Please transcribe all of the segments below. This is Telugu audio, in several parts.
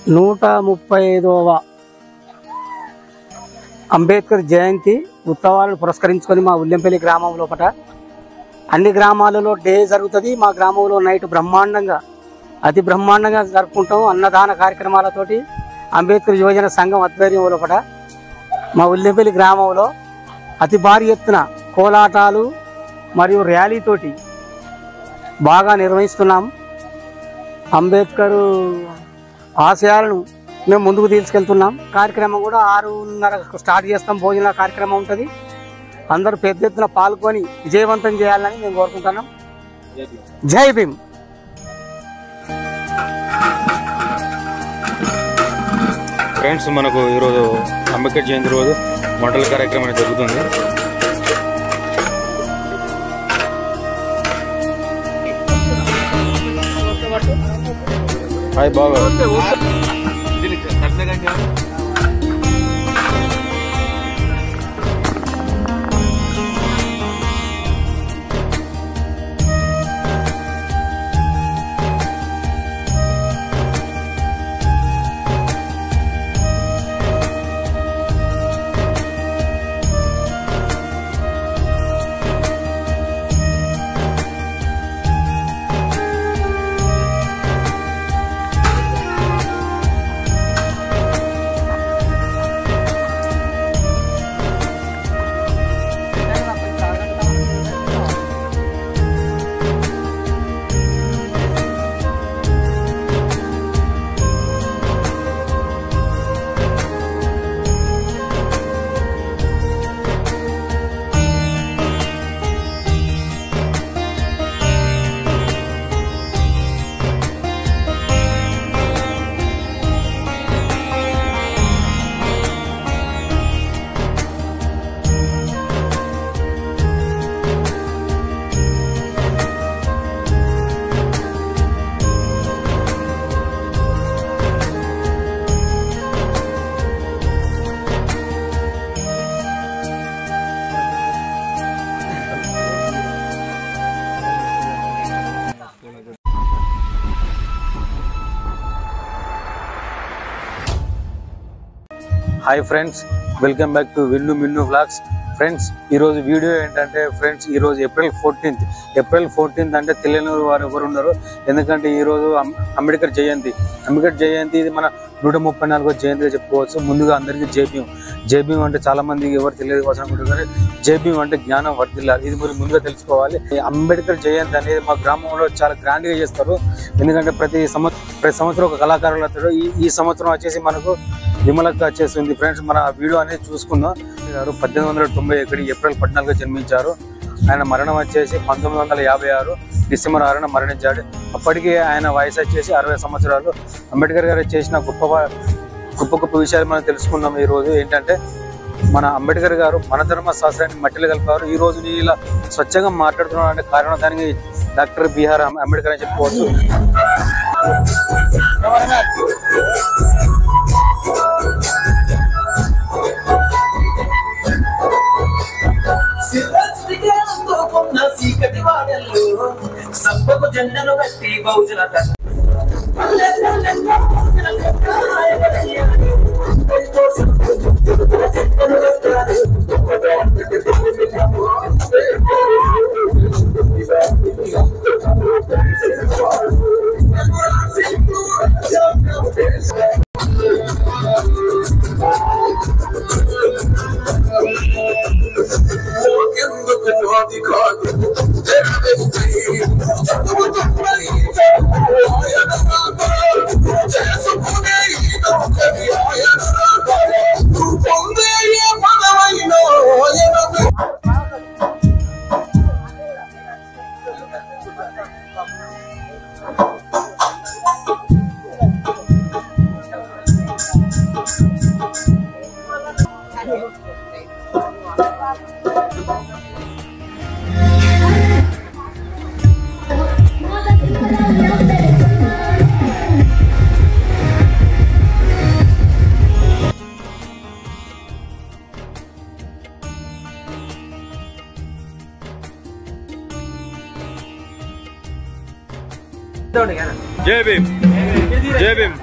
135వ అంబేద్కర్ జయంతి ఉత్సవాలను పురస్కరించుకొని మా ఉల్లెంపల్లి గ్రామం లోపల అన్ని గ్రామాలలో డే జరుగుతుంది. మా గ్రామంలో నైట్ బ్రహ్మాండంగా అతి బ్రహ్మాండంగా జరుపుకుంటాం. అన్నదాన కార్యక్రమాలతోటి అంబేద్కర్ యువజన సంఘం ఆధ్వర్యం లోపల మా ఉల్లెంపల్లి గ్రామంలో అతి భారీ ఎత్తున కోలాటాలు మరియు ర్యాలీతోటి బాగా నిర్వహిస్తున్నాం. అంబేద్కర్ ఆశయాలను మేము ముందుకు తీసుకెళ్తున్నాం. కార్యక్రమం కూడా 6:30 స్టార్ట్ చేస్తాం. భోజన కార్యక్రమం ఉంటుంది. అందరూ పెద్ద ఎత్తున పాల్గొని విజయవంతం చేయాలని మేము కోరుకుంటున్నాం. జై భీమ్. ఫ్రెండ్స్, మనకు ఈరోజు అంబేద్కర్ జయంతి రోజు వంటల కార్యక్రమం జరుగుతుంది. హాయ్ బాగా hi friends, welcome back to Vinnu Minnu vlogs. Friends, ఈరోజు వీడియో ఏంటంటే ఫ్రెండ్స్, ఈరోజు ఏప్రిల్ 14th అంటే తెలియని వారు ఎవరు ఉన్నారు. ఎందుకంటే ఈరోజు అంబేద్కర్ జయంతి. ఇది మన 134వ జయంతిగా చెప్పుకోవచ్చు. ముందుగా అందరికీ జై భీమ్ అంటే చాలా మందికి ఎవరు తెలియదు అనుకుంటున్నారు. జై భీమ్ అంటే జ్ఞానం వర్ధిల్లాలి. ఇది మీరు ముందుగా తెలుసుకోవాలి. అంబేద్కర్ జయంతి అనేది మా గ్రామంలో చాలా గ్రాండ్ గా చేస్తారు. ఎందుకంటే ప్రతి సంవత్సరం ఒక కళాకారులు వస్తారు. ఈ సంవత్సరం వచ్చేసి మనకు విమలక్క వచ్చేసింది. ఫ్రెండ్స్, మన వీడియో అనేది చూసుకుందాం. 1891 ఏప్రిల్ 14గా జన్మించారు. ఆయన మరణం వచ్చేసి 1956 డిసెంబర్ 6న మరణించాడు. అప్పటికి ఆయన వయసు వచ్చేసి 60 సంవత్సరాలు. అంబేద్కర్ గారు చేసిన గొప్ప విషయాలు మనం తెలుసుకుందాం. ఈ రోజు ఏంటంటే మన అంబేద్కర్ గారు మన ధర్మ శాస్త్రాన్ని మట్టిలో కలిపారు. ఈ రోజు నేను ఇలా స్వచ్ఛంగా మాట్లాడుతున్నాను అంటే కారణం దానికి డాక్టర్ బిఆర్ అంబేద్కర్ అని చెప్పుకోవచ్చు. జెండను కట్టి బహుజన जय भीम जय भीम।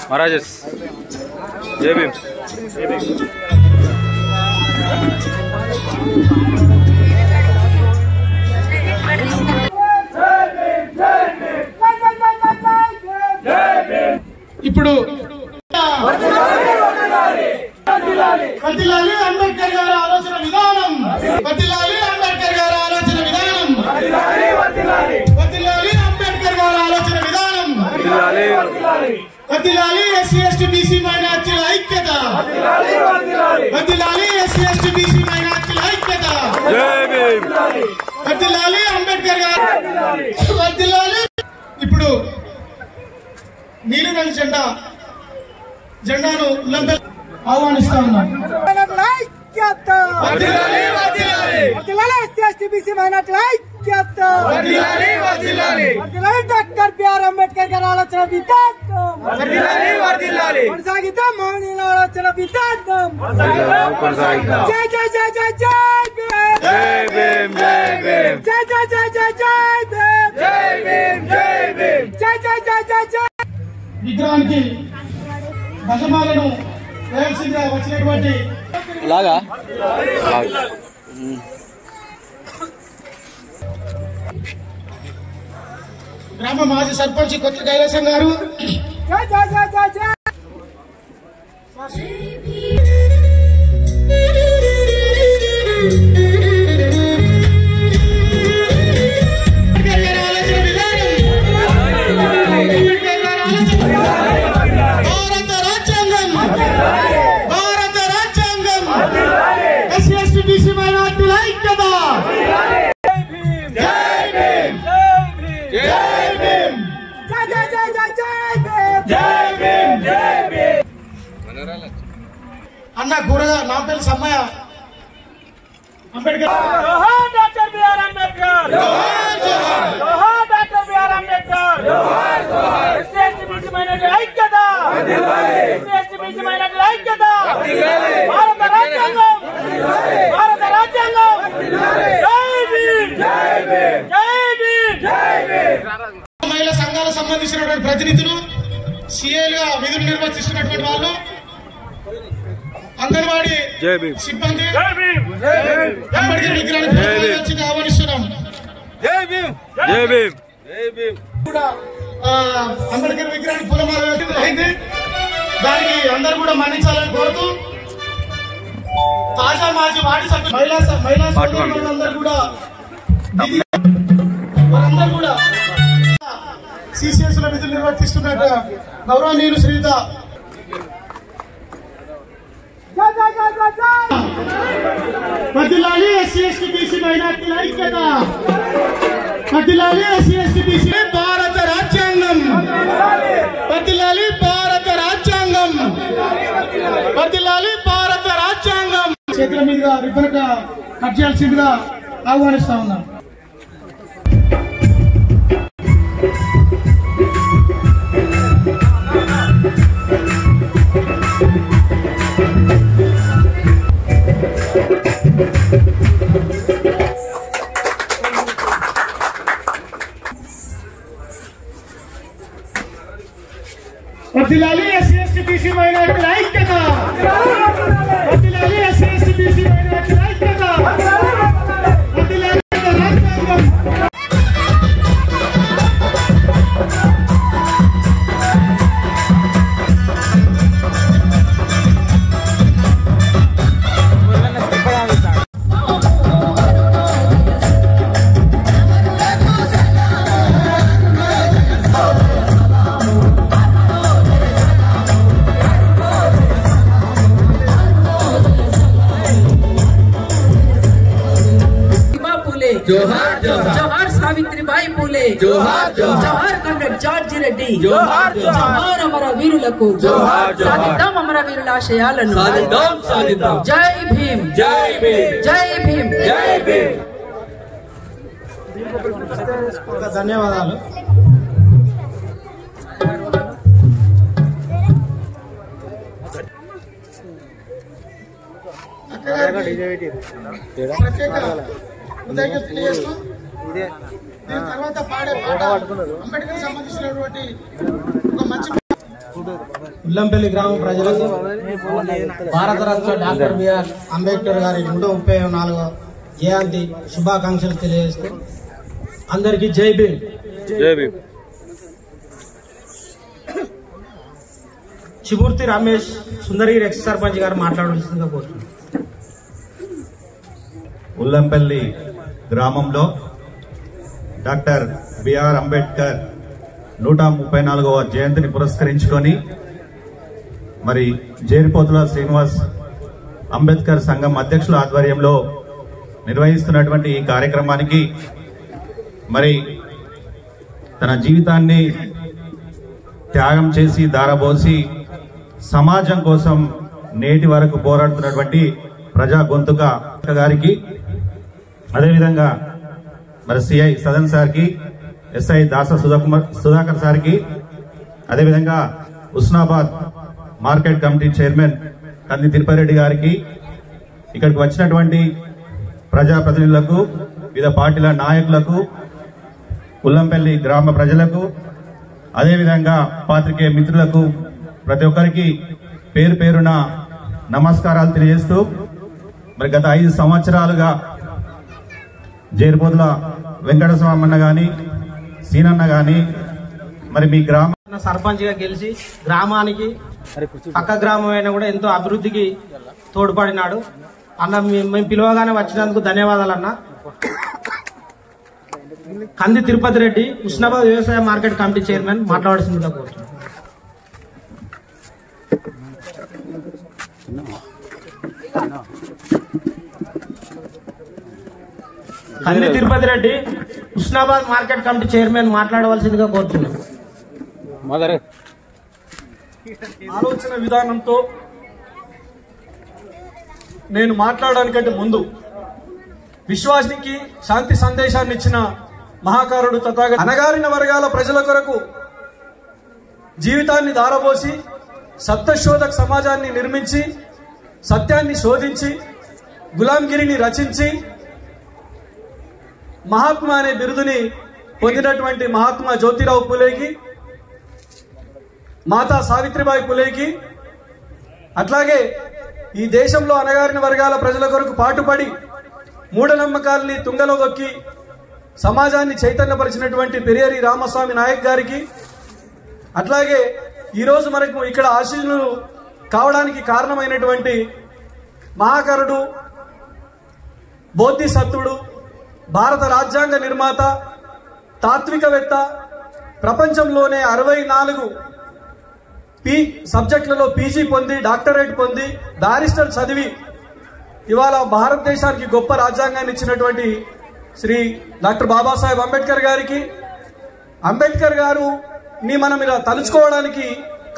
Marajas, Jai Bhim. ఇప్పుడు పతిలాలి అంబేద్కర్ గారి ఆలోచన విధానం, పతిలాలి అంబేద్కర్ గారి ఆలోచన విధానం, పతిలాలి అంబేద్కర్ గారి ఆలోచన విధానం, పతిలాలి ఎస్సీ ఎస్టీ బీసీ మైనార్టీల ఐక్యత, పతిలాలి ఎస్సీ ఎస్టీ బీసీ మైనార్టీల ఐక్యత, పతిలాలి అంబేద్కర్ గారు పతిలాలి. ఇప్పుడు నీలిరంగు జెండాను ఆహ్వానిస్తా ఉన్నాం. డాక్టర్ బిఆర్ అంబేద్కర్ గారి ఆలోచన విధానం కొనసాగిద్దాం, మౌనీల ఆలోచన విధానం. జై జై జై జై జై భీమ్, జై జై జై జై జై భీమ్, జై జై జై జై జై. విగ్రహానికి భజమాలను వేయాల్సిందిగా వచ్చినటువంటి గ్రామ మాజీ సర్పంచ్ కొత్త కైలాసం గారు, జై జై జై జై జై. భారత రాజ్యాంగం ఎస్సీ ఎస్టీ బీసీ మైనార్టీల ఐక్యత. అన్న కూరగా నా పేరు Sammayya. Ambedkar doctor BR Ambedkar, doctor BR Ambedkar, SC ST BC మైనార్టీల ఐక్యత, ఎస్సీ ఎస్టీ బీసీ మైనార్టీల ఐక్యత. భారత రాజ్యాంగం, భారత రాజ్యాంగం. జై భీమ్, జై భీమ్, జై భీమ్, జై భీమ్. మహిళా సంఘాలకు సంబంధించినటువంటి ప్రతినిధులు, సిఏలుగా విధులు నిర్వర్తిస్తున్నటువంటి వాళ్ళు, అంగన్వాడీ సిబ్బంది అంబేద్కర్ విగ్రహాన్ని ఆహ్వానిస్తున్నాం. అంబేద్కర్ విగ్రహానికి పూలమాల అయింది, దానికి అందరూ కూడా మన్నించాలని కోరుతూ తాజా మాజీ వార్డు సభ్యులు మహిళా సోదరులందరూ కూడా వారందరూ కూడా సిసిఎస్ లో విధులు నిర్వర్తిస్తున్నట్టు గౌరవనీయులు శ్రీయుత పతిలాలి ఎస్సీ ఎస్టీ బీసీ మైనార్టీల ఐక్యత, పతిలాలి ఎస్సీ ఎస్టీ బీసీ. భారత రాజ్యాంగం, పతిలాలి భారత రాజ్యాంగం, పతిలాలి భారత రాజ్యాంగం. చేతుల మీదుగా రిబ్బన్ కట్ చేయాల్సిందిగా ఆహ్వానిస్తా ఉన్నాం. పతిలాలి ఎస్సీ ఎస్టీ బీసీ మైనార్టీల ఐక్యత, పతిలాలి ఎస్సీ ఎస్టీ బీసీ మైనార్టీల ఐక్యత, పతిలాలి రాజ్యాంగం. పూలే జోహార్ జోహార్ జోహార్ కామ్రేడ్ జార్జి రెడ్డి జోహార్ జోహార్ అమర వీరులకు జోహార్ జోహార్ సాధిద్దాం అమర వీరుల ఆశయాలను సాధిద్దాం జై భీమ్ జై భీమ్ జై భీమ్ జై భీమ్. ధన్యవాదాలు. తర్వాత పాడే పాట అంబేద్కర్ సంబంధించినటువంటి ఒక మంచి ఉల్లంపల్లి గ్రామ ప్రజలకు భారతరత్న డాక్టర్ బిఆర్ అంబేద్కర్ గారి 134వ జయంతి శుభాకాంక్షలు తెలియజేస్తూ అందరికీ జై భీమ్. జై భీమ్. చిబూర్తి రమేష్ సుందరగిరి ఎక్స్ సర్పంచ్ గారు మాట్లాడాల్సిందిగా కోరుతున్నాను. ఉల్లంపల్లి గ్రామంలో డాక్టర్ బిఆర్ అంబేద్కర్ 134వ జయంతిని పురస్కరించుకొని మరి జేరిపోతుల శ్రీనివాస్ అంబేద్కర్ సంఘం అధ్యక్షుల ఆధ్వర్యంలో నిర్వహిస్తున్నటువంటి ఈ కార్యక్రమానికి మరి తన జీవితాన్ని త్యాగం చేసి దారబోసి సమాజం కోసం నేటి వరకు పోరాడుతున్నటువంటి ప్రజా గొంతుక గారికి, అదేవిధంగా మరి సిఐ సదన్ సార్కి, ఎస్ఐ దాస సుధాకర్ సార్కి, అదేవిధంగా హుస్నాబాద్ మార్కెట్ కమిటీ చైర్మన్ కంది తిరుపతిరెడ్డి గారికి, ఇక్కడికి వచ్చినటువంటి ప్రజాప్రతినిధులకు, వివిధ పార్టీల నాయకులకు, ఉల్లంపల్లి గ్రామ ప్రజలకు, అదేవిధంగా పాత్రికేయ మిత్రులకు ప్రతి ఒక్కరికి పేరు పేరున నమస్కారాలు తెలియజేస్తూ మరి గత 5 సంవత్సరాలుగా జేరిపోతుల వెంకటస్వామన్న గాని సీనన్న గాని మరి మీ గ్రామ సర్పంచ్ గా గెలిచి గ్రామానికి పక్క గ్రామం అయినా కూడా ఎంతో అభివృద్ధికి తోడ్పడినాడు అన్న. మేము పిలవగానే వచ్చినందుకు ధన్యవాదాలు అన్న. కంది తిరుపతి రెడ్డి హుస్నాబాద్ వ్యవసాయ మార్కెట్ కమిటీ చైర్మన్ మాట్లాడాల్సిందిగా కోరుతున్నాను. కంది Tirupati Reddy Husnabad market committee chairman మాట్లాడవలసిందిగా కోరుతున్నాను. ఆలోచన విధానంతో నేను మాట్లాడడానికంటే ముందు విశ్వానికి శాంతి సందేశాన్ని ఇచ్చిన మహాకారుడు తథాగత అణగారిన వర్గాల ప్రజల కొరకు జీవితాన్ని దారబోసి సత్యశోధక సమాజాన్ని నిర్మించి సత్యాన్ని శోధించి గులాంగిరిని రచించి మహాత్మా అనే బిరుదుని పొందినటువంటి మహాత్మా జ్యోతిరావు పులేకి, మాతా సావిత్రిబాయి పులేకి, అట్లాగే ఈ దేశంలో అణగారిన వర్గాల ప్రజల కొరకు పాటుపడి మూఢనమ్మకాల్ని తుంగలో దొక్కి సమాజాన్ని చైతన్యపరిచినటువంటి పెరియరి రామస్వామి నాయక్ గారికి, అట్లాగే ఈరోజు మనకు ఇక్కడ ఆశీనులు కావడానికి కారణమైనటువంటి మహాకరుడు, బోధిసత్వుడు, భారత రాజ్యాంగ నిర్మాత, తాత్వికవేత్త, ప్రపంచంలోనే 64 సబ్జెక్టులలో పీజీ పొంది, డాక్టరేట్ పొంది, బ్యారిస్టర్ చదివి ఇవాళ భారతదేశానికి గొప్ప రాజ్యాంగాన్ని ఇచ్చినటువంటి శ్రీ డాక్టర్ బాబాసాహెబ్ అంబేద్కర్ గారికి, అంబేద్కర్ గారుని మనం ఇలా తలుచుకోవడానికి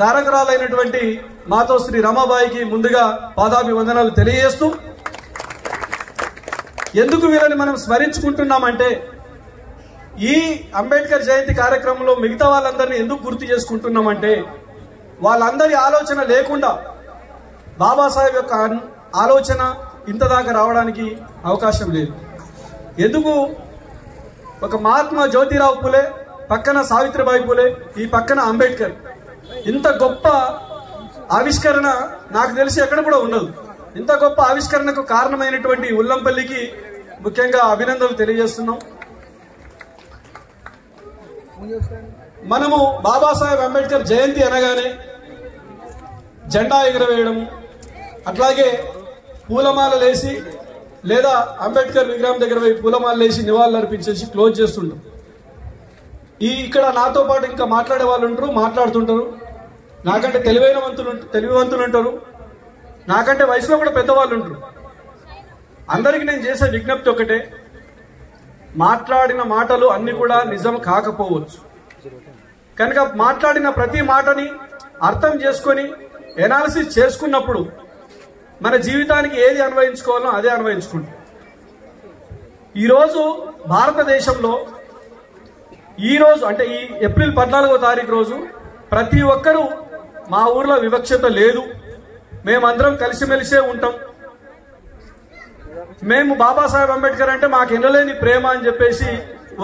కారకురాలైనటువంటి మాతో శ్రీ రమాబాయికి ముందుగా పాదాభివందనాలు తెలియజేస్తూ, ఎందుకు వీళ్ళని మనం స్మరించుకుంటున్నామంటే ఈ అంబేద్కర్ జయంతి కార్యక్రమంలో మిగతా వాళ్ళందరినీ ఎందుకు గుర్తు చేసుకుంటున్నామంటే వాళ్ళందరి ఆలోచన లేకుండా బాబాసాహెబ్ యొక్క ఆలోచన ఇంత దాకా రావడానికి అవకాశం లేదు. ఎందుకు ఒక మహాత్మా జ్యోతిరావు పులే, పక్కన సావిత్రిబాయి పులే, ఈ పక్కన అంబేద్కర్, ఇంత గొప్ప ఆవిష్కరణ నాకు తెలిసి ఎక్కడ కూడా ఉండదు. ఇంత గొప్ప ఆవిష్కరణకు కారణమైనటువంటి ఉల్లంపల్లికి ముఖ్యంగా అభినందనలు తెలియజేస్తున్నాం. మనము బాబాసాహెబ్ అంబేద్కర్ జయంతి అనగానే జెండా ఎగరవేయడము, అట్లాగే పూలమాలలేసి లేదా అంబేద్కర్ విగ్రహం దగ్గర పోయి పూలమాలలేసి నివాళులు అర్పించేసి క్లోజ్ చేస్తుంటాం. ఇక్కడ నాతో పాటు ఇంకా మాట్లాడే వాళ్ళు ఉంటారు, మాట్లాడుతుంటారు. నాకంటే తెలివివంతులు ఉంటారు, నాకంటే వయసులో కూడా పెద్దవాళ్ళు ఉంటారు. అందరికీ నేను చేసే విజ్ఞప్తి ఒకటే, మాట్లాడిన మాటలు అన్ని కూడా నిజం కాకపోవచ్చు. కనుక మాట్లాడిన ప్రతి మాటని అర్థం చేసుకొని ఎనాలిసిస్ చేసుకున్నప్పుడు మన జీవితానికి ఏది అన్వయించుకోవాలో అదే అన్వయించుకుంటాం. ఈరోజు భారతదేశంలో ఈరోజు అంటే ఈ ఏప్రిల్ 14వ తారీఖు రోజు ప్రతి ఒక్కరూ మా ఊర్లో వివక్షత లేదు, మేమందరం కలిసిమెలిసే ఉంటాం, మేము బాబాసాహెబ్ అంబేద్కర్ అంటే మాకు ఎనలేని ప్రేమ అని చెప్పేసి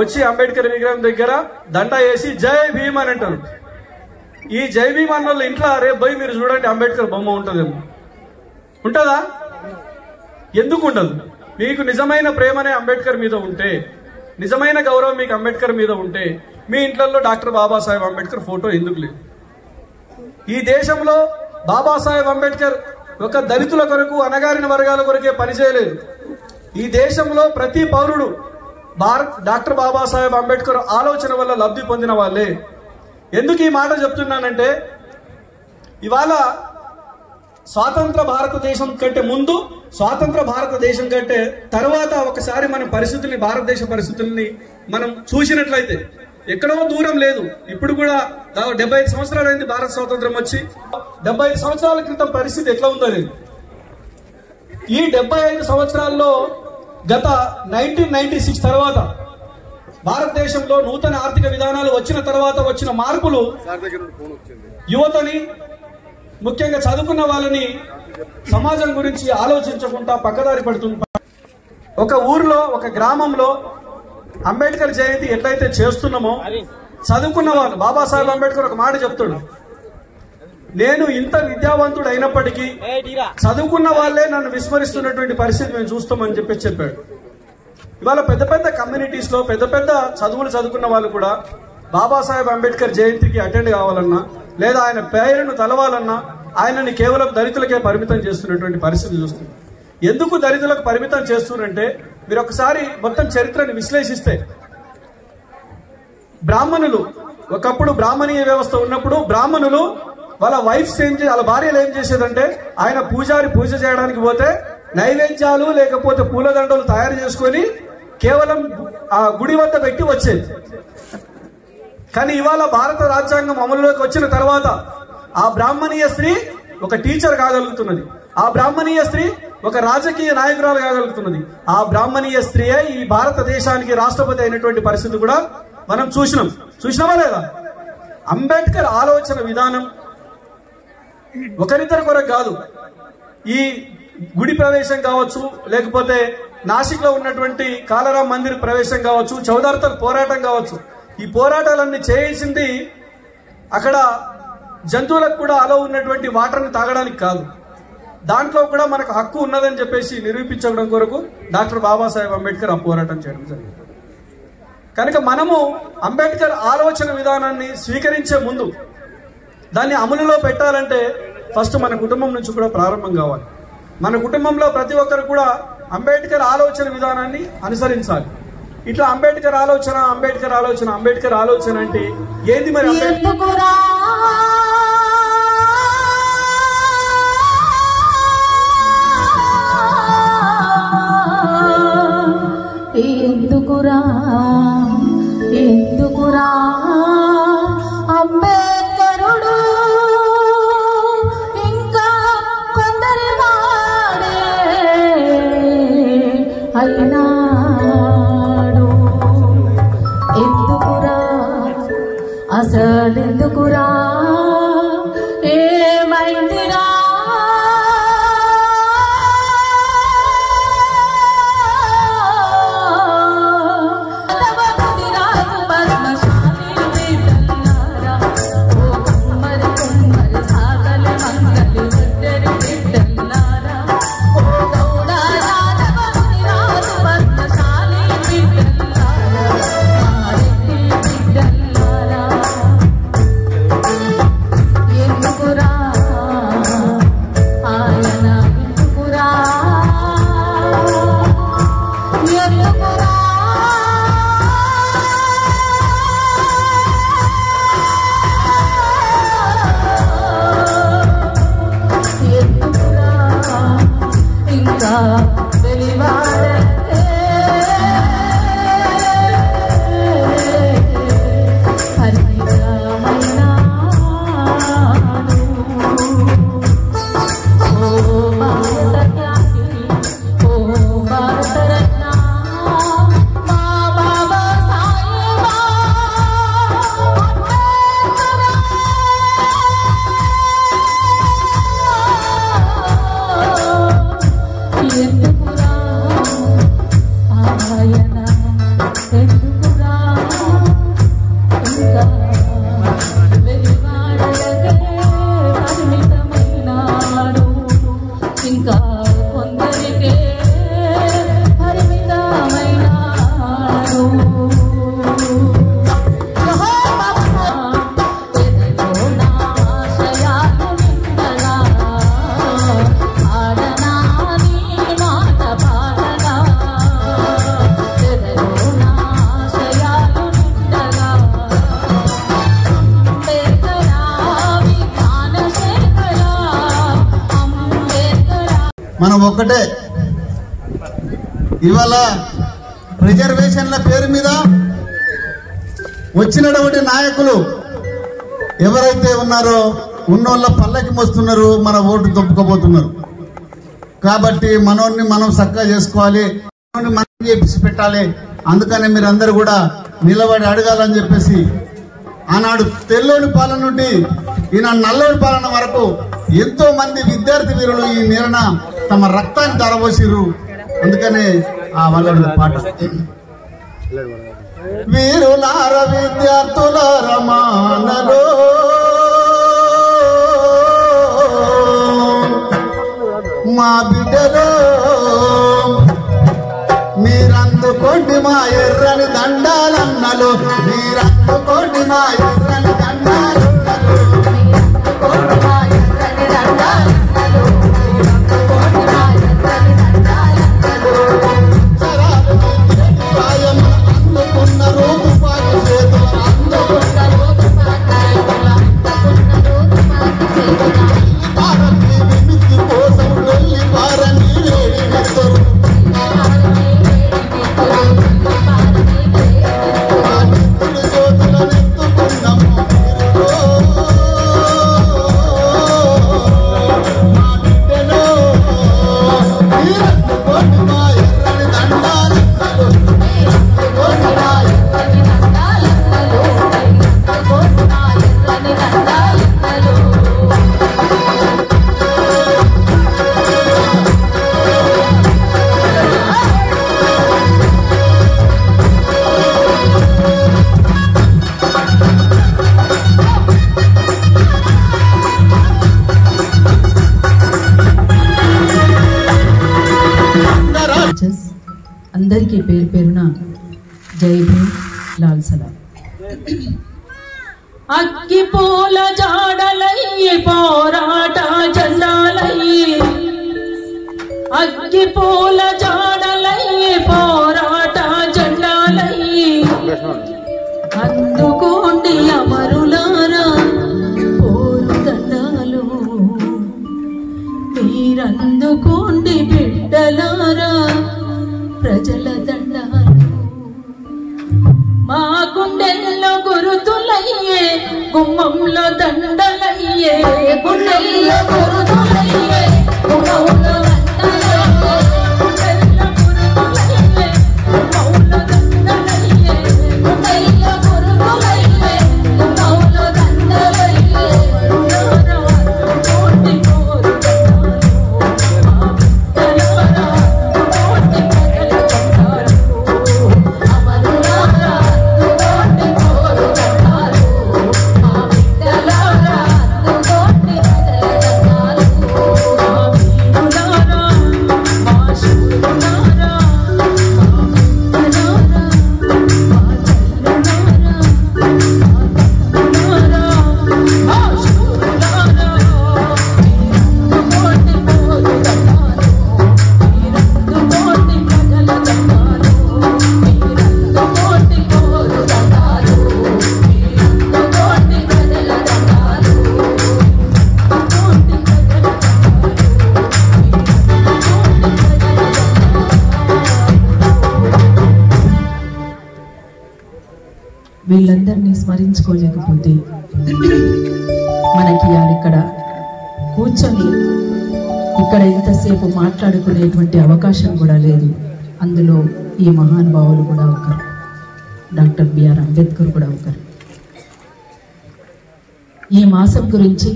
వచ్చి అంబేద్కర్ విగ్రహం దగ్గర దండ వేసి జై భీమ్ అని అంటారు. ఈ జై భీమ్ అన్న వాళ్ళ ఇంట్లో రేపు పోయి మీరు చూడండి అంబేద్కర్ బొమ్మ ఉంటుందేమో. ఉంటుందా? ఎందుకు ఉండదు? మీకు నిజమైన ప్రేమనే అంబేద్కర్ మీద ఉంటే, నిజమైన గౌరవం మీకు అంబేద్కర్ మీద ఉంటే మీ ఇంట్లో డాక్టర్ బాబాసాహెబ్ అంబేద్కర్ ఫోటో ఎందుకు లేదు? ఈ దేశంలో బాబాసాహెబ్ అంబేద్కర్ ఒక దళితుల కొరకు, అణగారిన వర్గాల కొరకే పనిచేయలేదు. ఈ దేశంలో ప్రతి పౌరుడు డాక్టర్ బాబాసాహెబ్ అంబేద్కర్ ఆలోచన వల్ల లబ్ధి పొందిన వాళ్ళే. ఎందుకు ఈ మాట చెప్తున్నానంటే, ఇవాళ స్వాతంత్ర భారతదేశం కంటే ముందు, స్వాతంత్ర భారతదేశం కంటే తర్వాత ఒకసారి మన పరిస్థితుల్ని, భారతదేశ పరిస్థితుల్ని మనం చూసినట్లయితే ఎక్కడో దూరం లేదు. ఇప్పుడు కూడా 75 సంవత్సరాలు అయింది భారత స్వాతంత్రం వచ్చి. 75 సంవత్సరాల క్రితం పరిస్థితి ఎట్లా ఉందో లేదు. ఈ 75 సంవత్సరాల్లో గత 1996 తర్వాత భారతదేశంలో నూతన ఆర్థిక విధానాలు వచ్చిన తర్వాత వచ్చిన మార్పులు యువతని, ముఖ్యంగా చదువుకున్న వాళ్ళని సమాజం గురించి ఆలోచించకుండా పక్కదారి పడుతున్నారు. ఒక ఊర్లో, ఒక గ్రామంలో అంబేద్కర్ జయంతి ఎట్లయితే చేస్తున్నామో, చదువుకున్న వాళ్ళు, బాబాసాహెబ్ అంబేద్కర్ ఒక మాట చెప్తాడు, నేను ఇంత విద్యావంతుడు అయినప్పటికీ చదువుకున్న వాళ్ళే నన్ను విస్మరిస్తున్నటువంటి పరిస్థితి మేము చూస్తామని చెప్పాడు. ఇవాళ పెద్ద పెద్ద కమ్యూనిటీస్ లో పెద్ద పెద్ద చదువులు చదువుకున్న వాళ్ళు కూడా బాబాసాహెబ్ అంబేద్కర్ జయంతికి అటెండ్ కావాలన్నా, లేదా ఆయన పేరును తలవాలన్నా ఆయనని కేవలం దళితులకే పరిమితం చేస్తున్నటువంటి పరిస్థితి చూస్తుంది. ఎందుకు దళితులకు పరిమితం చేస్తున్నారంటే, మీరు ఒకసారి మొత్తం చరిత్రని విశ్లేషిస్తే, బ్రాహ్మణులు ఒకప్పుడు బ్రాహ్మణీయ వ్యవస్థ ఉన్నప్పుడు బ్రాహ్మణులు వాళ్ళ వైఫ్స్ వాళ్ళ భార్యలు ఏం చేసేదంటే, ఆయన పూజారి పూజ చేయడానికి పోతే నైవేద్యాలు లేకపోతే పూలదండలు తయారు చేసుకొని కేవలం ఆ గుడి వద్ద పెట్టి వచ్చేది. కానీ ఇవాళ భారత రాజ్యాంగం అమలులోకి వచ్చిన తర్వాత ఆ బ్రాహ్మణీయ స్త్రీ ఒక టీచర్ కాగలుగుతున్నది, ఆ బ్రాహ్మణీయ స్త్రీ ఒక రాజకీయ నాయకురాలు కాగలుగుతున్నది, ఆ బ్రాహ్మణీయ స్త్రీయే ఈ భారతదేశానికి రాష్ట్రపతి అయినటువంటి పరిస్థితి కూడా మనం చూసినామా లేదా? అంబేద్కర్ ఆలోచన విధానం ఒకరిద్దరి కొరకు కాదు. ఈ గుడి ప్రవేశం కావచ్చు, లేకపోతే నాసిక్ లో ఉన్నటువంటి కాలరాం మందిర్ ప్రవేశం కావచ్చు, చౌదార్తల్ పోరాటం కావచ్చు, ఈ పోరాటాలన్నీ చేసింది అక్కడ జంతువులకు కూడా అలో ఉన్నటువంటి వాటర్ని తాగడానికి కాదు, దాంట్లో కూడా మనకు హక్కు ఉన్నదని చెప్పేసి నిరూపించడం కొరకు డాక్టర్ బాబాసాహెబ్ అంబేద్కర్ ఆ పోరాటం చేయడం జరిగింది. కనుక మనము అంబేద్కర్ ఆలోచన విధానాన్ని స్వీకరించే ముందు దాన్ని అమలులో పెట్టాలంటే ఫస్ట్ మన కుటుంబం నుంచి కూడా ప్రారంభం కావాలి. మన కుటుంబంలో ప్రతి ఒక్కరు కూడా అంబేద్కర్ ఆలోచన విధానాన్ని అనుసరించాలి. ఇట్లా అంబేద్కర్ ఆలోచన అంబేద్కర్ ఆలోచన అంబేద్కర్ ఆలోచన అంటే ఏంది మరి? ఎందుకురా ఎందుకురా అంబేద్కరుడు ఇంకా కొందరి వాడే అయినాడు. ఎందుకురా అసలెందుకురా మనం ఒక్కటే. ఇవాళ రిజర్వేషన్ల పేరు మీద వచ్చినటువంటి నాయకులు ఎవరైతే ఉన్నారో ఉన్నోళ్ళ పల్లకి మోస్తున్నారు, మన ఓటు దొప్పుకోబోతున్నారు. కాబట్టి మనోన్ని మనం చక్కగా చేసుకోవాలి, మనోన్ని మనం చేపించి పెట్టాలి. అందుకనే మీరందరూ కూడా నిలబడి అడగాలని చెప్పేసి ఆనాడు తెల్లోని పాలన నుండి ఈనాడు నల్లోని పాలన వరకు ఎంతో మంది విద్యార్థి వీరులు ఈ నీరణ తమ రక్తాన్ని ధారపోసిర్రు. అందుకనే ఆ వాళ్ళ పాట వీరులార విద్యార్థుల రమానలో మా బిడ్డలో మీరందుకోండి మా ఎర్రని దండాలన్నలు, మీరందుకోండి మా ఎర్రని దండాలన్నలు, మీరందుకోండి మా ఎర్రని దండాలన్నలు, మీరందుకోండి మా ఎర్రని దండాలన్నలు. అందుకున్నారు తుపాకు చేతుల, అందుకున్నారు తుపాకు చేతుల, అందుకున్నారు తుపాకు చేతుల. భారతీ విముక్తి కోసం వెళ్ళి భారని వేడి నెత్తరు, అందరికీ పేరు పేరున జై భీమ్, లాల్ సలాం. అక్కి పూల జాడలయ్యి పోరాట జెండాలయ్యి, అక్కి పూల జాడలయ్యి పోరాట జెండాలయ్యి, అందుకోండి అమరులారా పోరు దండాలు, మీరందుకోండి బిడ్డలారా ప్రజల దండాలు. మా గుండెల్లో గురుతులయ్యే, గుమ్మంలో దండలయ్యే, గుండెల్లో గురుతులయ్యే, గుమ్మంలో దండలయ్యే, గుండెల్లో గురుతులయ్యే, గుమ్మంలో దండలయ్యే, గుండెల్లో గురుతులయ్యే, గుమ్మంలో దండలయ్యే. కోటి కోరు వీళ్ళందరినీ స్మరించుకోలేకపోతే మనకి ఇక్కడ కూర్చొని ఇక్కడ ఎంతసేపు మాట్లాడుకునేటువంటి అవకాశం కూడా లేదు. అందులో ఈ మహానుభావులు కూడా ఒకరు, డాక్టర్ బిఆర్ అంబేద్కర్ కూడా ఒకరు. ఈ మాసం గురించి,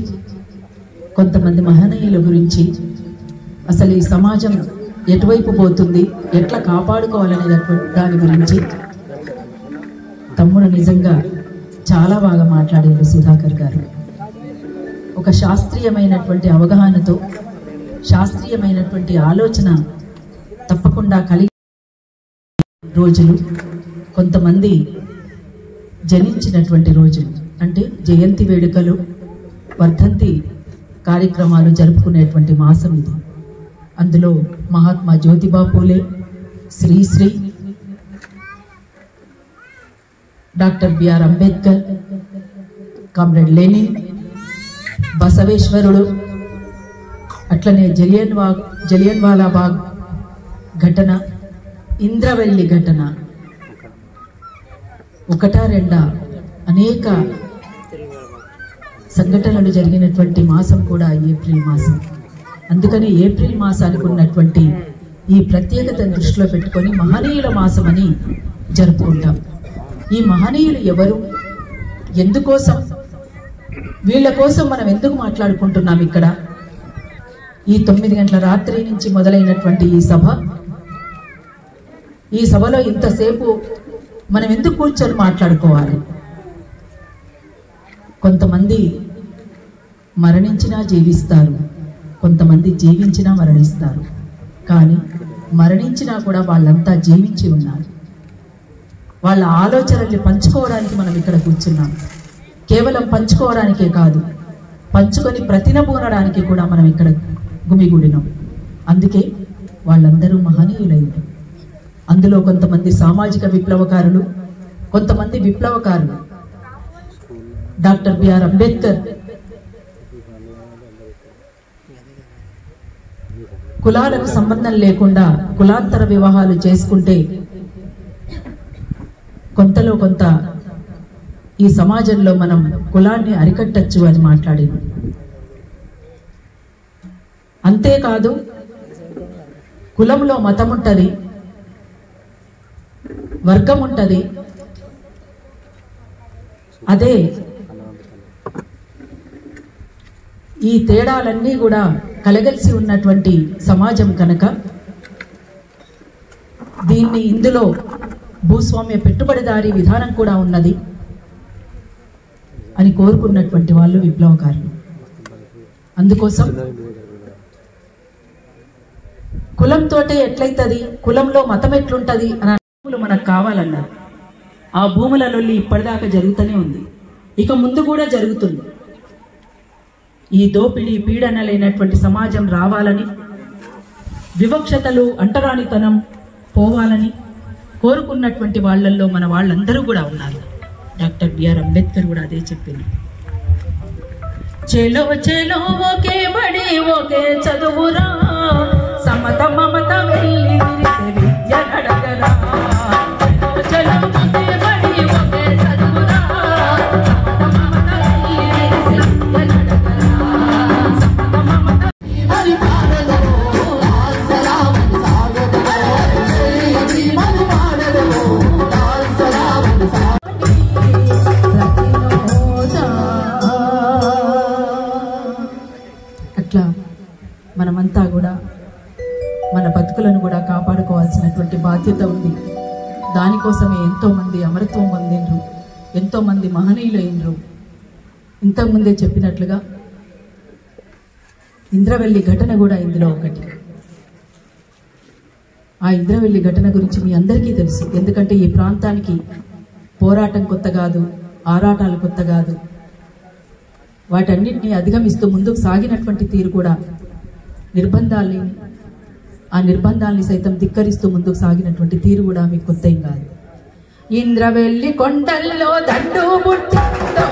కొంతమంది మహనీయుల గురించి, అసలు ఈ సమాజం ఎటువైపు పోతుంది, ఎట్లా కాపాడుకోవాలనే దాని గురించి తమ్ముడు నిజంగా చాలా బాగా మాట్లాడారు సుధాకర్ గారు. ఒక శాస్త్రీయమైనటువంటి అవగాహనతో, శాస్త్రీయమైనటువంటి ఆలోచన తప్పకుండా కలిగి రోజులు, కొంతమంది జనించినటువంటి రోజులు, అంటే జయంతి వేడుకలు, వర్ధంతి కార్యక్రమాలు జరుపుకునేటువంటి మాసం ఇది. అందులో Mahatma Jyotiba Phule, Sri Sri, doctor BR Ambedkar, comrade Lenin, బసవేశ్వరుడు, అట్లనే జలియన్వాలా బాగ్ ఘటన, ఇంద్రవెల్లి ఘటన, ఒకటా రెండా అనేక సంఘటనలు జరిగినటువంటి మాసం కూడా ఏప్రిల్ మాసం. అందుకని ఏప్రిల్ మాసానికి ఉన్నటువంటి ఈ ప్రత్యేకతను దృష్టిలో పెట్టుకొని మహనీయుల మాసం అని జరుపుకుంటాం. ఈ మహనీయులు ఎవరు, ఎందుకోసం, వీళ్ళ కోసం మనం ఎందుకు మాట్లాడుకుంటున్నాం ఇక్కడ? ఈ 9 గంటల రాత్రి నుంచి మొదలైనటువంటి ఈ సభలో ఇంతసేపు మనం ఎందుకు కూర్చొని మాట్లాడుకోవాలి? కొంతమంది మరణించినా జీవిస్తారు, కొంతమంది జీవించినా మరణిస్తారు. కానీ మరణించినా కూడా వాళ్ళంతా జీవించి ఉన్నారు. వాళ్ళ ఆలోచనల్ని పంచుకోవడానికి మనం ఇక్కడ కూర్చున్నాం. కేవలం పంచుకోవడానికే కాదు, పంచుకొని ప్రతినబూనడానికి కూడా మనం ఇక్కడ గుమిగూడినాం. అందుకే వాళ్ళందరూ మహనీయులైన. అందులో కొంతమంది సామాజిక విప్లవకారులు, కొంతమంది విప్లవకారులు. డాక్టర్ బిఆర్ అంబేద్కర్ కులాలకు సంబంధం లేకుండా కులాంతర వివాహాలు చేసుకుంటే కొంతలో కొంత ఈ సమాజంలో మనం కులాన్ని అరికట్టచ్చు అని మాట్లాడింది. అంతేకాదు, కులంలో మతం ఉంటుంది, వర్గం ఉంటుంది. అదే ఈ తేడాలన్నీ కూడా కలగలిసి ఉన్నటువంటి సమాజం కనుక ఇందులో భూస్వామ్య పెట్టుబడిదారీ విధానం కూడా ఉన్నది అని కోరుకున్నటువంటి వాళ్ళు విప్లవకారులు. అందుకోసం కులంతోటే ఎట్లయితుంది, కులంలో మతం ఎట్లుంటది అని భూములు మనకు కావాలన్నారు. ఆ భూములలో ఇప్పటిదాకా జరుగుతూనే ఉంది, ఇక ముందు కూడా జరుగుతుంది. ఈ దోపిడీ పీడనలైనటువంటి సమాజం రావాలని, వివక్షతలు అంటరానితనం పోవాలని కోరుకున్నటువంటి వాళ్ళల్లో మన వాళ్ళందరూ కూడా ఉన్నారు. డాక్టర్ బిఆర్ అంబేద్కర్ కూడా అదే చెప్పింది. చెలో చెలో ఒకే బడి ఒకే చదువురా, సమత మమత వెళ్ళి విరిసే విద్య నడగరా. చెలో ఒకే బడి ఒకే చదువురా, సమత మమత వెళ్ళి విరిసే విద్య నడగరా. సమత మమత అట్లా మనమంతా కూడా మన బతుకులను కూడా కాపాడుకోవాల్సినటువంటి బాధ్యత ఉంది. దానికోసమే ఎంతోమంది అమరత్వం పొందిండ్రు, ఎంతోమంది మహనీయులైనరు. ఇంతకుముందే చెప్పినట్లుగా ఇంద్రవెల్లి ఘటన కూడా ఇందులో ఒకటి. ఆ ఇంద్రవెల్లి ఘటన గురించి మీ అందరికీ తెలుసు. ఎందుకంటే ఈ ప్రాంతానికి పోరాటం కొత్త కాదు, ఆరాటాలు కొత్త కాదు. వాటన్నిటిని అధిగమిస్తూ ముందుకు సాగినటువంటి తీరు కూడా ఆ నిర్బంధాల్ని సైతం ధిక్కరిస్తూ ముందుకు సాగినటువంటి తీరు కూడా మీకు కొత్త ఏం కాదు. ఇంద్రవెల్లి కొండల్లో దండు పుట్టిందో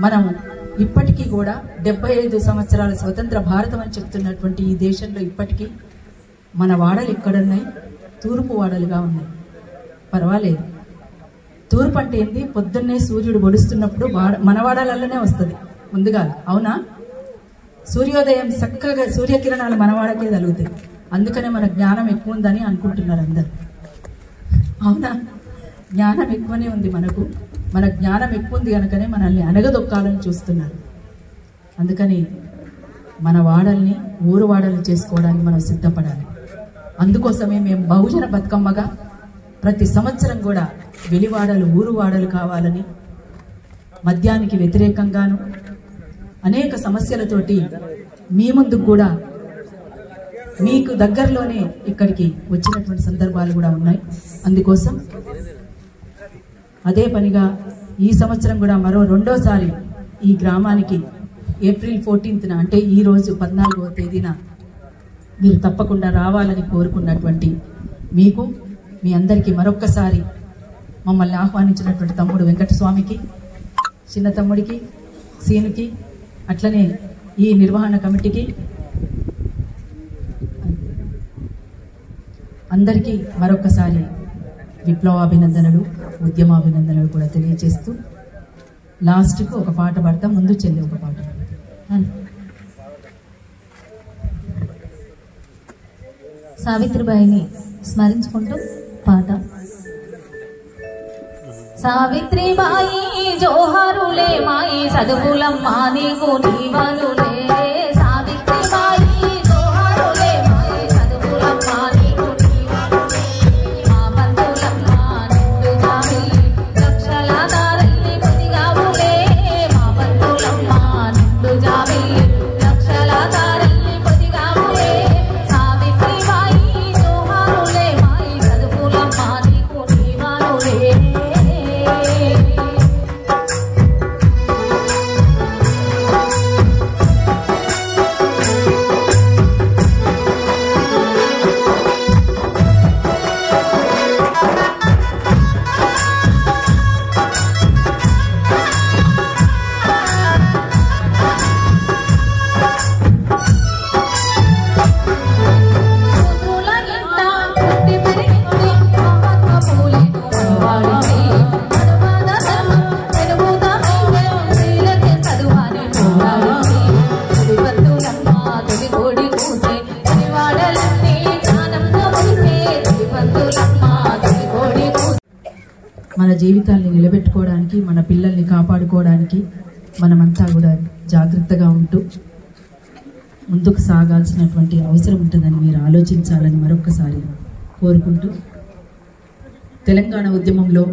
మనం ఇప్పటికీ కూడా 75 సంవత్సరాల స్వతంత్ర భారతం అని చెప్తున్నటువంటి ఈ దేశంలో ఇప్పటికీ మన వాడలు ఎక్కడున్నాయి? తూర్పు వాడలుగా ఉన్నాయి. పర్వాలేదు. తూర్పు అంటే ఏంది? పొద్దున్నే సూర్యుడు పొడుస్తున్నప్పుడు మన వాడలలోనే వస్తుంది ముందుగా. అవునా? సూర్యోదయం చక్కగా సూర్యకిరణాలు మన వాడకే తగులుతాయి. అందుకనే మన జ్ఞానం ఎక్కువ ఉందని అనుకుంటున్నారు అందరు. అవునా? జ్ఞానం ఎక్కువనే ఉంది మనకు. మన జ్ఞానం ఎక్కువ ఉంది కనుకనే మనల్ని అనగదొక్కాలని చూస్తున్నారు. అందుకని మన వాడల్ని ఊరు వాడలు చేసుకోవడానికి మనం సిద్ధపడాలి. అందుకోసమే మేము బహుజన బతుకమ్మగా ప్రతి సంవత్సరం కూడా వెలివాడలు ఊరు వాడలు కావాలని, మద్యానికి వ్యతిరేకంగాను అనేక సమస్యలతోటి మీ ముందుకు కూడా మీకు దగ్గరలోనే ఇక్కడికి వచ్చినటువంటి సందర్భాలు కూడా ఉన్నాయి. అందుకోసం అదే పనిగా ఈ సంవత్సరం కూడా మరో రెండోసారి ఈ గ్రామానికి ఏప్రిల్ 14న అంటే ఈ రోజు 14వ తేదీన మీరు తప్పకుండా రావాలని కోరుకున్నటువంటి మీకు, మీ అందరికీ మరొక్కసారి మమ్మల్ని ఆహ్వానించినటువంటి తమ్ముడు వెంకటస్వామికి, చిన్న తమ్ముడికి, సీనుకి, అట్లనే ఈ నిర్వహణ కమిటీకి అందరికీ మరొక్కసారి విప్లవాభినందనలు, ఉద్యమాభినందనలు కూడా తెలియజేస్తూ లాస్ట్కు ఒక పాట పాడతాం. ముందు చెల్లి ఒక పాట సావిత్రిబాయిని స్మరించుకుంటూ పాట. సావిత్రిబాయి జోహారులే మాయి చదువులమ్మా నీకు నీవలులే. సావిత్రిబాయి జోహారులే మాయి చదువులమ్మా నీకు నీవలులే. మా బంధువులమ్మా నిండు జాబిల్లి లక్షల దారల్ని పొదిగావులే. మా బంధువులమ్మా నిండు జాబిల్లి లక్షల దారల్ని పొదిగావులే. సావిత్రిబాయి జోహారులే మాయి చదువులమ్మా నీకు నీవలులే. మన జీవితాల్ని నిలబెట్టుకోవడానికి, మన పిల్లల్ని కాపాడుకోవడానికి మనమంతా కూడా జాగ్రత్తగా ఉంటూ ముందుకు సాగాల్సినటువంటి అవసరం ఉంటుందని మీరు ఆలోచించాలని మరొకసారి కోరుకుంటూ, తెలంగాణ ఉద్యమంలో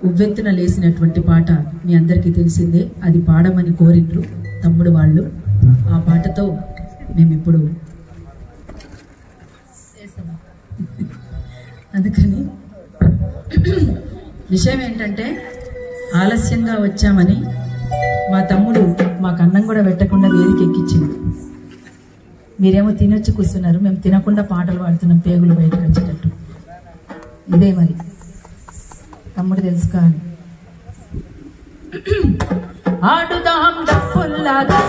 ఉవ్వెత్తున లేసినటువంటి పాట మీ అందరికీ తెలిసిందే. అది పాడమని కోరిండ్రు తమ్ముడు వాళ్ళు. ఆ పాటతో మేమిప్పుడు అందుకని విషయం ఏంటంటే, ఆలస్యంగా వచ్చామని మా తమ్ముడు మాకు అన్నం కూడా పెట్టకుండా వేదిక ఎక్కించింది. మీరేమో తినొచ్చి కూర్చున్నారు, మేము తినకుండా పాటలు పాడుతున్నాం పేగులు బయటకు వచ్చేటట్టు. ఇదే మరి తమ్ముడు తెలుసుకోవాలి. ఆడుదాం డప్పుల్లాగా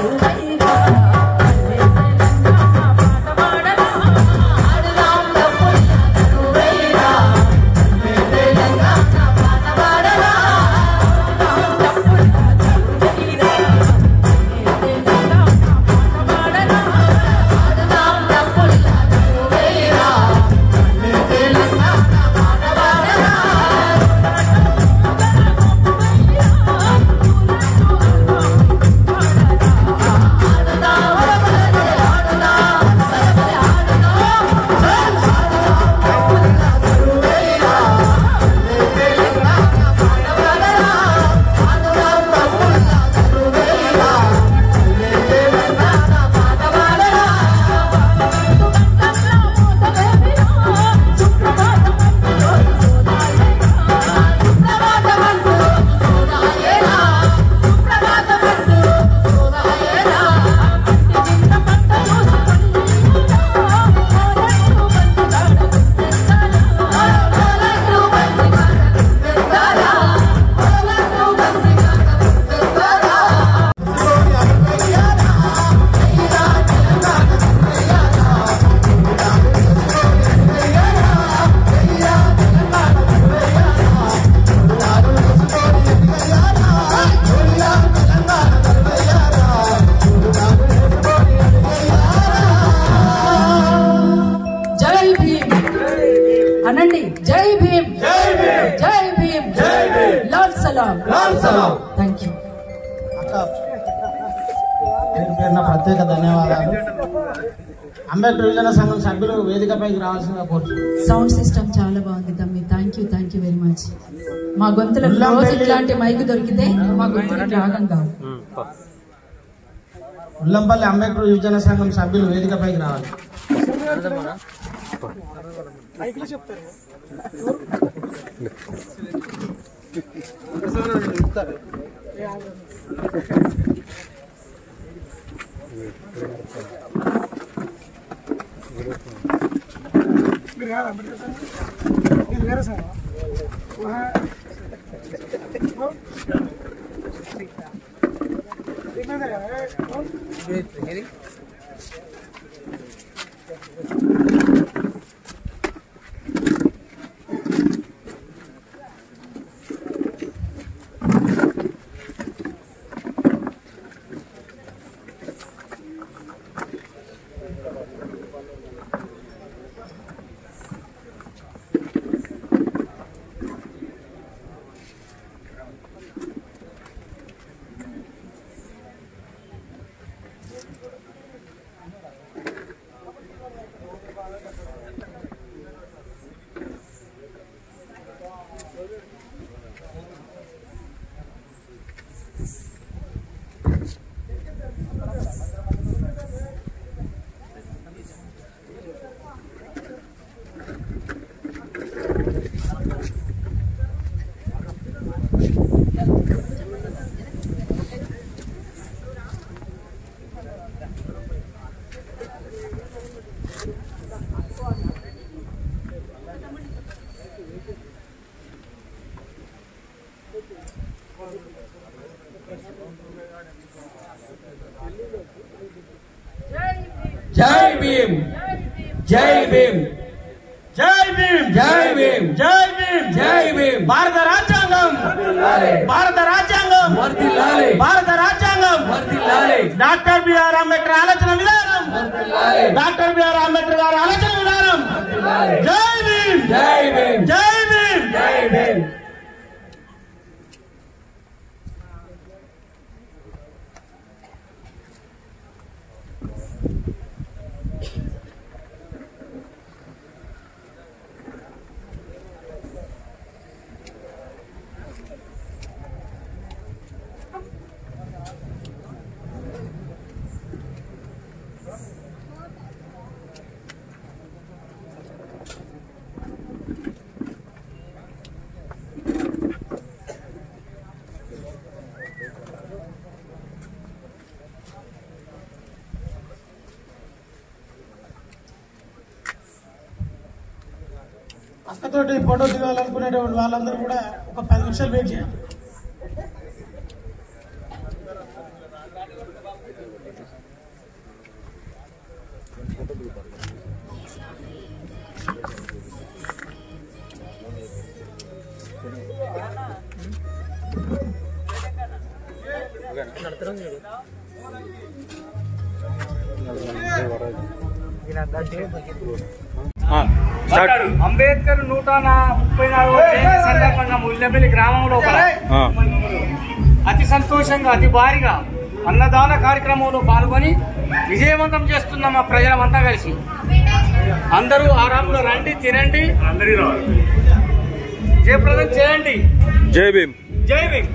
పేరు పేరున ప్రత్యేక ధన్యవాదాలు. అంబేద్కర్ యువజన సంఘం సభ్యులు వేదికపైకి రావాల్సిందిగా కోరుతున్నాను. సౌండ్ సిస్టమ్ చాలా బాగుంది తమ్మి. Thank you very much. మా గొంతులో రోజు ఇట్లాంటి మైక్ దొరికితే మా గొంతులు రాగం కావు. ఉల్లంపల్లి అంబేద్కర్ యువజన సంఘం సభ్యులు వేదికపైకి రావాలి. జై భీమ్, జై భీమ్, జై భీమ్, జై భీమ్, జై భీమ్, జై భీమ్. భారత రాజ్యాంగం, భారత రాజ్యాంగం వర్ధిల్లాలి, భారత రాజ్యాంగం వర్ధిల్లాలి. డాక్టర్ బిఆర్ అంబేద్కర్ ఆలోచన విధానం వర్ధిల్లాలి, డాక్టర్ బిఆర్ అంబేద్కర్ గారి ఆలోచన విధానం వర్ధిల్లాలి. జై భీమ్, జై భీమ్, జై భీమ్, జై భీమ్. అక్కతోటి ఫోటో దిగాలనుకునేటువంటి వాళ్ళందరూ కూడా ఒక 10 నిమిషాలు వెయిట్ చేయాలి. అంబేద్కర్ 134వ జయంతి సందర్భంగా ముల్లెపల్లి గ్రామంలో అతి సంతోషంగా అతి భారీగా అన్నదాన కార్యక్రమంలో పాల్గొని విజయవంతం చేస్తున్న మా ప్రజలమంతా కలిసి అందరూ ఆరాములో రండి, తినండి, జయప్రదం చేయండి. జై భీమ్, జై భీమ్.